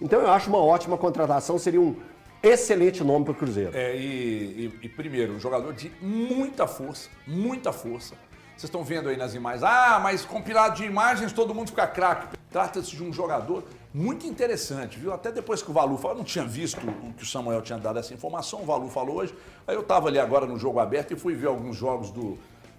Então eu acho uma ótima contratação, seria um excelente nome para o Cruzeiro. Primeiro, um jogador de muita força, muita força. Vocês estão vendo aí nas imagens, mas compilado de imagens todo mundo fica craque. Trata-se de um jogador muito interessante, viu? Até depois que o Valu falou, eu não tinha visto que o Samuel tinha dado essa informação, o Valu falou hoje. Aí eu estava ali agora no jogo aberto e fui ver alguns jogos do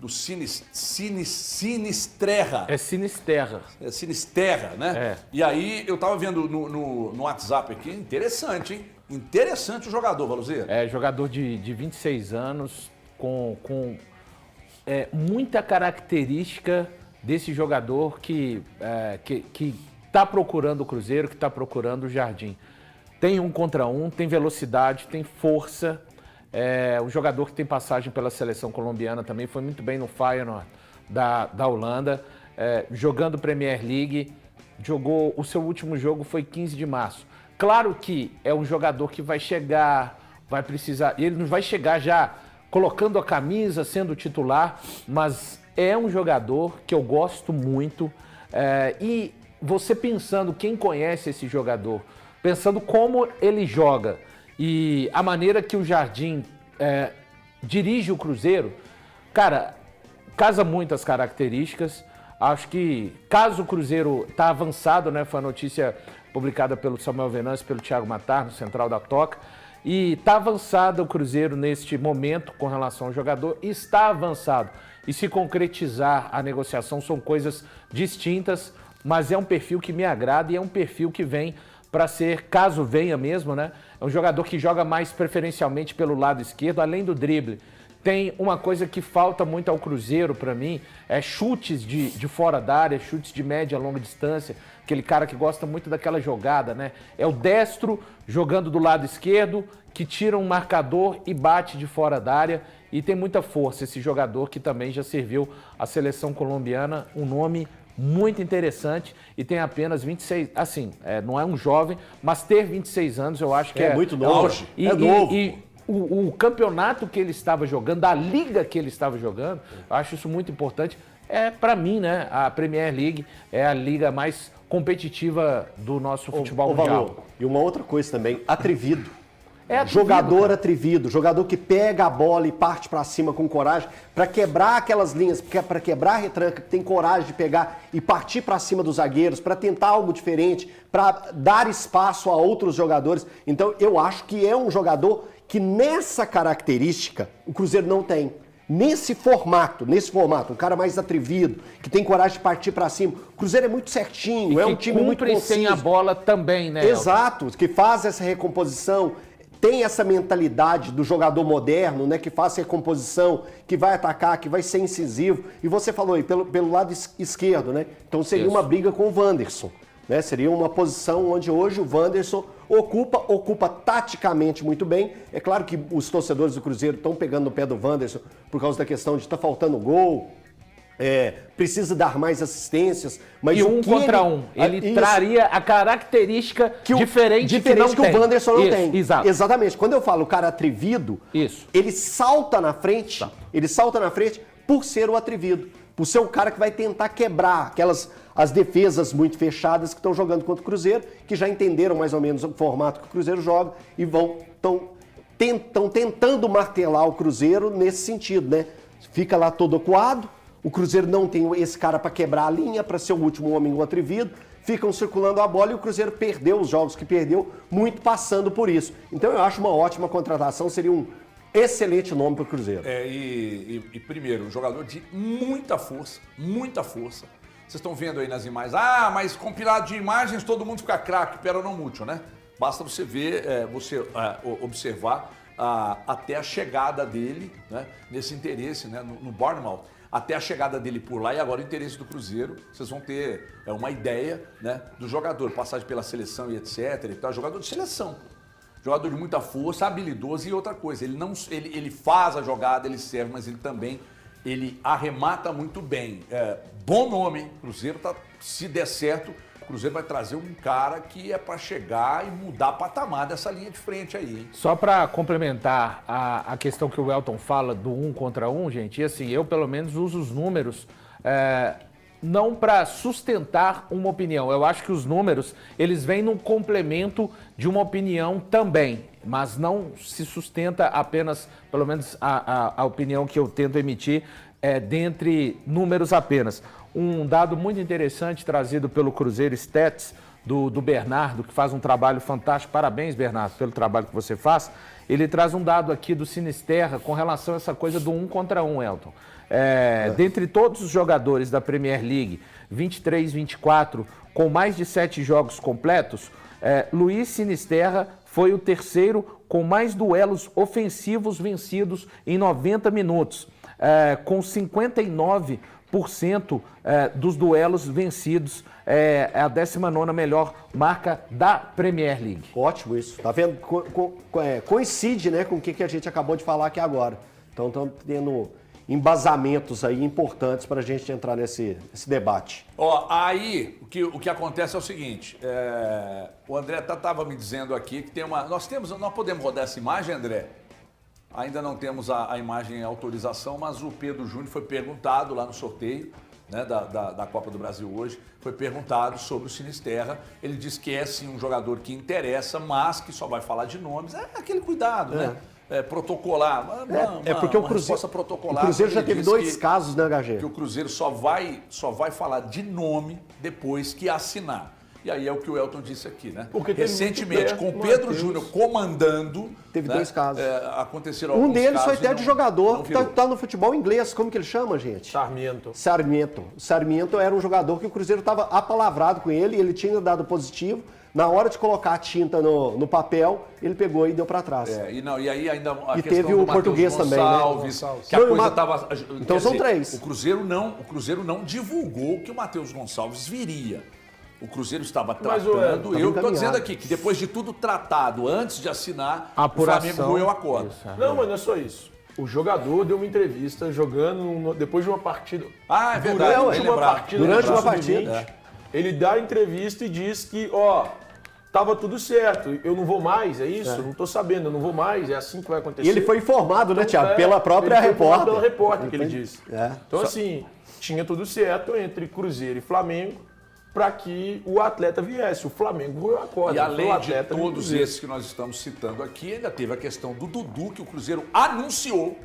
Sinisterra. É Sinisterra. É Sinisterra, né? É. E aí eu estava vendo no WhatsApp aqui, interessante, hein? Interessante o jogador, Valuzeiro. É jogador de 26 anos, com muita característica desse jogador que está procurando o Cruzeiro, que está procurando o Jardim. Tem 1 contra 1, tem velocidade, tem força. Um jogador que tem passagem pela seleção colombiana também, foi muito bem no Feyenoord da Holanda, jogando Premier League, o seu último jogo foi 15 de março. Claro que é um jogador que vai chegar, vai precisar, ele não vai chegar já colocando a camisa, sendo titular, mas é um jogador que eu gosto muito. E você pensando, quem conhece esse jogador, pensando como ele joga e a maneira que o Jardim dirige o Cruzeiro, cara, casa muitas características. Acho que caso o Cruzeiro está avançado, né, foi a notícia publicada pelo Samuel Venâncio, pelo Thiago Matar, no Central da Toca, e está avançado o Cruzeiro neste momento com relação ao jogador, está avançado. E se concretizar a negociação são coisas distintas, mas é um perfil que me agrada e é um perfil que vem para ser, caso venha mesmo, né? É um jogador que joga mais preferencialmente pelo lado esquerdo, além do drible. Tem uma coisa que falta muito ao Cruzeiro para mim, chutes de fora da área, chutes de média e longa distância, aquele cara que gosta muito daquela jogada, né? É o destro jogando do lado esquerdo, que tira um marcador e bate de fora da área, e tem muita força esse jogador que também já serviu à seleção colombiana, um nome muito interessante e tem apenas 26, assim, não é um jovem, mas ter 26 anos eu acho que é muito novo. Novo. O campeonato que ele estava jogando, a liga que ele estava jogando, eu acho isso muito importante. Para mim, né, a Premier League é a liga mais competitiva do nosso futebol mundial. Valor. E uma outra coisa também, atrevido. Atrevido, Jogador cara. atrevido, jogador que pega a bola e parte para cima com coragem, para quebrar aquelas linhas, para quebrar a retranca, que tem coragem de pegar e partir para cima dos zagueiros, para tentar algo diferente, para dar espaço a outros jogadores. Então eu acho que é um jogador que nessa característica o Cruzeiro não tem. Nesse formato, um cara mais atrevido, que tem coragem de partir para cima. O Cruzeiro é muito certinho, é um time muito cumpre sem a bola também, né? Exato, que faz essa recomposição, tem essa mentalidade do jogador moderno, né, que faz recomposição, que vai atacar, que vai ser incisivo. E você falou aí, pelo lado esquerdo, né? Então seria uma briga com o Wanderson. Né? Seria uma posição onde hoje o Wanderson ocupa taticamente muito bem. É claro que os torcedores do Cruzeiro estão pegando no pé do Wanderson por causa da questão de estar faltando gol, precisa dar mais assistências. Mas e 1 contra 1, ele traria a característica diferente que o Wanderson não tem. Exato. Exatamente. Quando eu falo o cara atrevido, ele salta na frente, por ser o atrevido, por ser o cara que vai tentar quebrar as defesas muito fechadas que estão jogando contra o Cruzeiro, que já entenderam mais ou menos o formato que o Cruzeiro joga e estão tentando martelar o Cruzeiro nesse sentido, né? Fica lá todo acuado, o Cruzeiro não tem esse cara para quebrar a linha, para ser o último homem o atrevido, ficam circulando a bola e o Cruzeiro perdeu os jogos que perdeu, muito passando por isso. Então eu acho uma ótima contratação, seria um excelente nome para o Cruzeiro. Primeiro, um jogador de muita força, muita força. Vocês estão vendo aí nas imagens, mas compilado de imagens todo mundo fica craque, pero não mútil, né? Basta você ver, observar até a chegada dele, né, nesse interesse, né, no Bournemouth, até a chegada dele por lá e agora o interesse do Cruzeiro. Vocês vão ter uma ideia, né, do jogador, passagem pela seleção e etc. E tal, jogador de seleção. Jogador de muita força, habilidoso e outra coisa. Ele faz a jogada, ele serve, mas ele arremata muito bem. Bom nome, hein? Cruzeiro se der certo, o Cruzeiro vai trazer um cara que é para chegar e mudar patamar dessa linha de frente aí, hein? Só para complementar a questão que o Elton fala do 1 contra 1, gente, e assim, eu pelo menos uso os números não para sustentar uma opinião. Eu acho que os números, eles vêm no complemento de uma opinião também, mas não se sustenta apenas, pelo menos a opinião que eu tento emitir, dentre números apenas. Um dado muito interessante trazido pelo Cruzeiro Stats, do Bernardo, que faz um trabalho fantástico. Parabéns, Bernardo, pelo trabalho que você faz. Ele traz um dado aqui do Sinisterra com relação a essa coisa do 1 contra 1, Elton. Dentre todos os jogadores da Premier League, 23, 24, com mais de 7 jogos completos, Luiz Sinisterra foi o terceiro com mais duelos ofensivos vencidos em 90 minutos, com 59% dos duelos vencidos, a 19ª melhor marca da Premier League. Ótimo isso. Tá vendo? Coincide, né, com o que a gente acabou de falar aqui agora. Então estamos tendo embasamentos aí importantes para a gente entrar nesse debate. Aí o que acontece é o seguinte, o André estava me dizendo aqui que tem uma... Nós podemos rodar essa imagem, André? Ainda não temos a imagem em autorização, mas o Pedro Júnior foi perguntado lá no sorteio, né, da Copa do Brasil hoje, foi perguntado sobre o Sinisterra. Ele disse que é sim um jogador que interessa, mas que só vai falar de nomes. É aquele cuidado, né? Protocolar. Porque o Cruzeiro já teve 2 casos, né, HG? Que o Cruzeiro só vai falar de nome depois que assinar. E aí é o que o Elton disse aqui, né? Porque recentemente, com o Pedro Júnior comandando... Teve 2 casos. Aconteceram alguns deles casos. foi até de jogador que tá no futebol inglês. Como que ele chama, gente? Sarmiento. Sarmiento era um jogador que o Cruzeiro estava apalavrado com ele, ele tinha dado positivo. Na hora de colocar a tinta no papel, ele pegou e deu para trás. E aí ainda a questão teve o português Gonçalves, também, né? Que a coisa estava... Então são 3. O Cruzeiro não divulgou que o Matheus Gonçalves viria. O Cruzeiro estava tratando, eu estou dizendo aqui que depois de tudo tratado, antes de assinar, o Flamengo roeu a corda. Não, mas não é só isso. O jogador deu uma entrevista jogando depois de uma partida. É verdade. Durante uma partida. Ele dá a entrevista e diz que, tava tudo certo, eu não vou mais, é isso? Não tô sabendo, eu não vou mais, é assim que vai acontecer. E ele foi informado, né, Thiago? Pela própria repórter. Pela repórter que ele disse. Então, assim, tinha tudo certo entre Cruzeiro e Flamengo para que o atleta viesse. O Flamengo roeu a corda. E além de todos esses que nós estamos citando aqui, ainda teve a questão do Dudu, que o Cruzeiro anunciou,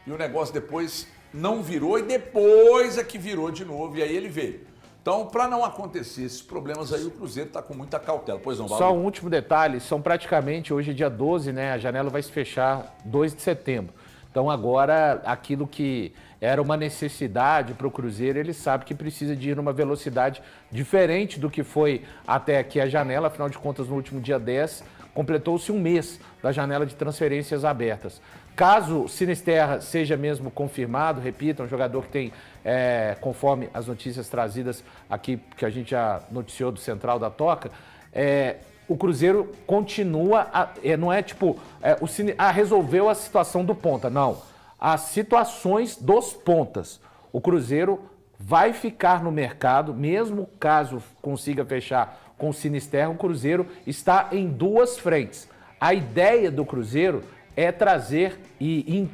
e o negócio depois não virou, e depois é que virou de novo, e aí ele veio. Então, para não acontecer esses problemas aí, o Cruzeiro está com muita cautela. Pois não, Só um último detalhe, são praticamente, hoje é dia 12, né? A janela vai se fechar 2 de setembro. Então agora, aquilo que era uma necessidade para o Cruzeiro, ele sabe que precisa de ir numa velocidade diferente do que foi até aqui a janela. Afinal de contas, no último dia 10, completou-se um mês da janela de transferências abertas. Caso Sinisterra seja mesmo confirmado, repito, é um jogador que tem, conforme as notícias trazidas aqui, que a gente já noticiou do Central da Toca, o Cruzeiro continua, não é tipo, resolveu a situação do ponta, não. As situações dos pontas. O Cruzeiro vai ficar no mercado, mesmo caso consiga fechar com o Sinisterra, o Cruzeiro está em 2 frentes. A ideia do Cruzeiro é trazer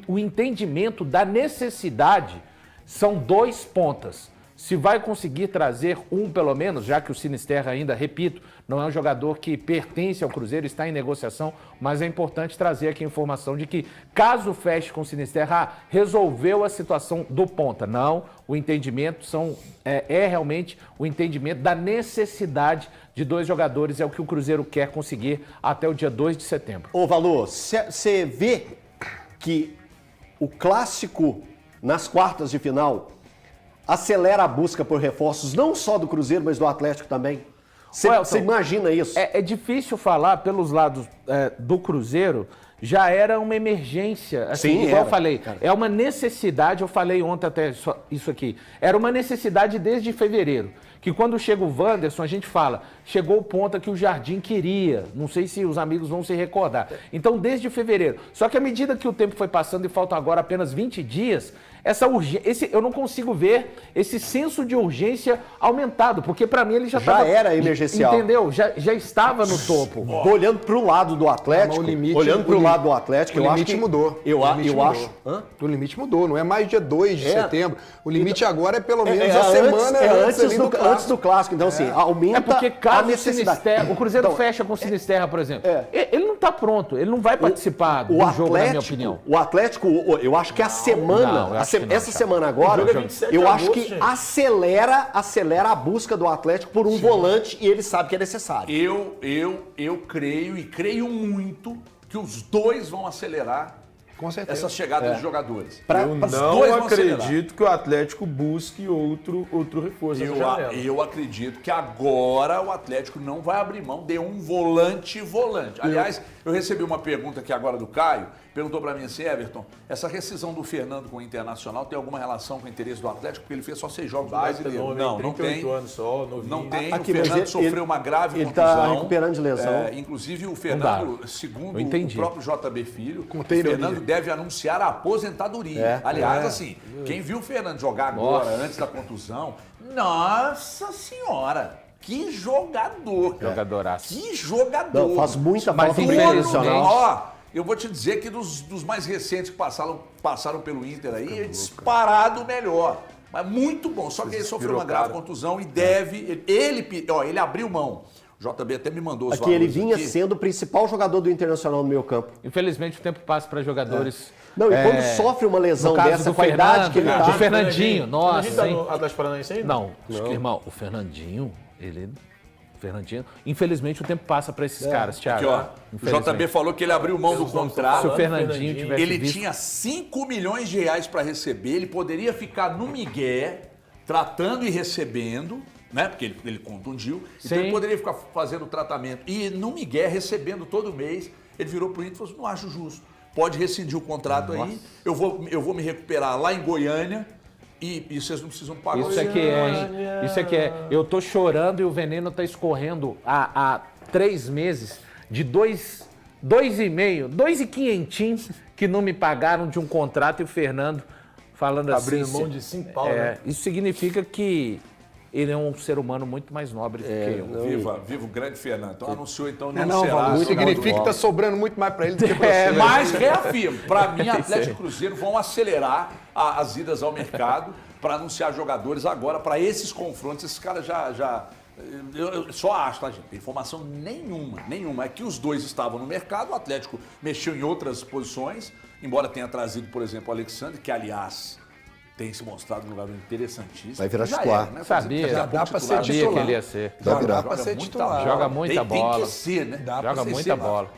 o entendimento da necessidade, são 2 pontas. Se vai conseguir trazer um pelo menos, já que o Sinisterra ainda, repito, não é um jogador que pertence ao Cruzeiro, está em negociação, mas é importante trazer aqui a informação de que, caso feche com o Sinisterra, resolveu a situação do ponta. Não, o entendimento é realmente o entendimento da necessidade de 2 jogadores, é o que o Cruzeiro quer conseguir até o dia 2 de setembro. Ô, Valor, você vê que o clássico nas quartas de final acelera a busca por reforços, não só do Cruzeiro, mas do Atlético também? Você imagina isso? É difícil falar pelos lados do Cruzeiro, já era uma emergência. Assim, Sim, igual eu falei, cara. É uma necessidade, eu falei ontem até isso aqui, era uma necessidade desde fevereiro. Que quando chega o Wanderson, a gente fala, chegou o ponto que o Jardim queria. Não sei se os amigos vão se recordar. Então, desde fevereiro. Só que à medida que o tempo foi passando e faltam agora apenas 20 dias, eu não consigo ver esse senso de urgência aumentado, porque para mim ele já era emergencial. Entendeu? Já estava no topo. Olhando para o lado do Atlético, lado do Atlético, o eu acho limite que... mudou. Eu acho... O limite mudou, não é mais dia 2 de setembro. O limite agora é pelo menos a antes, semana antes do clássico. Então, assim, aumenta porque caso a necessidade. O Cruzeiro fecha com o Sinisterra, por exemplo. Ele não está pronto, ele não vai participar do jogo, na minha opinião. O Atlético, eu acho que a semana, essa semana agora, eu acho que acelera a busca do Atlético por um volante e ele sabe que é necessário. Eu creio e creio muito que os dois vão acelerar essa chegada de jogadores. Eu não acredito que o Atlético busque outro reforço. Eu acredito que agora o Atlético não vai abrir mão de um volante. Aliás, eu recebi uma pergunta aqui agora do Caio, perguntou para mim assim, Everton, essa rescisão do Fernando com o Internacional tem alguma relação com o interesse do Atlético? Porque ele fez só 6 jogos no Brasileiro. Não tem. Anos só, não tem. O Fernando sofreu uma grave contusão. Ele está recuperando de lesão. Inclusive o Fernando, segundo o próprio JB Filho, o Fernando deve anunciar a aposentadoria. Aliás, assim, quem viu o Fernando jogar agora, antes da contusão, nossa senhora, que jogador, cara. Jogadoraço. Que jogador. Não, faz muita Mas falta infelizmente. Eu vou te dizer que dos mais recentes que passaram pelo Inter aí, é disparado o melhor. Mas muito bom. Só que ele sofreu uma grave contusão e deve... Ele abriu mão. O JB até me mandou os valores. Ele vinha sendo o principal jogador do Internacional no meio campo. Infelizmente o tempo passa para jogadores... Não, e quando sofre uma lesão dessa, com a idade que ele tá... Do Fernandinho, nossa, hein? Tá no Atlético Paranaense ainda? Não, irmão, o Fernandinho, infelizmente o tempo passa para esses caras, Thiago. Aqui, ó, o JB falou que ele abriu mão do contrato. Se o Fernandinho tivesse ele tinha 5 milhões de reais para receber, ele poderia ficar no migué, tratando e recebendo, né? Porque ele contundiu. Então ele poderia ficar fazendo tratamento e no migué, recebendo todo mês. Ele virou pro Inter e falou assim, não acho justo. Pode rescindir o contrato aí, eu vou me recuperar lá em Goiânia e vocês não precisam pagar. Isso aqui Isso aqui é. Eu tô chorando e o veneno tá escorrendo há 3 meses de 2,5 que não me pagaram de um contrato e o Fernando falando assim. Abrindo mão de 5 pau, né? Isso significa que ele é um ser humano muito mais nobre do que eu. Viva o grande Fernando. Então anunciou, então não será. Significa que tá sobrando muito mais para ele do que para você. Mas reafirmo, para mim, Atlético e Cruzeiro vão acelerar as idas ao mercado para anunciar jogadores agora para esses confrontos. Esses caras eu só acho, tá, gente? Não tem informação nenhuma. É que os dois estavam no mercado, o Atlético mexeu em outras posições, embora tenha trazido, por exemplo, o Alexandre, que, aliás, tem se mostrado um jogador interessantíssimo. Vai virar titular. Né? Sabia que ele ia ser. Vai virar para ser titular. Joga muita bola. Tem que ser, né? Joga muita bola.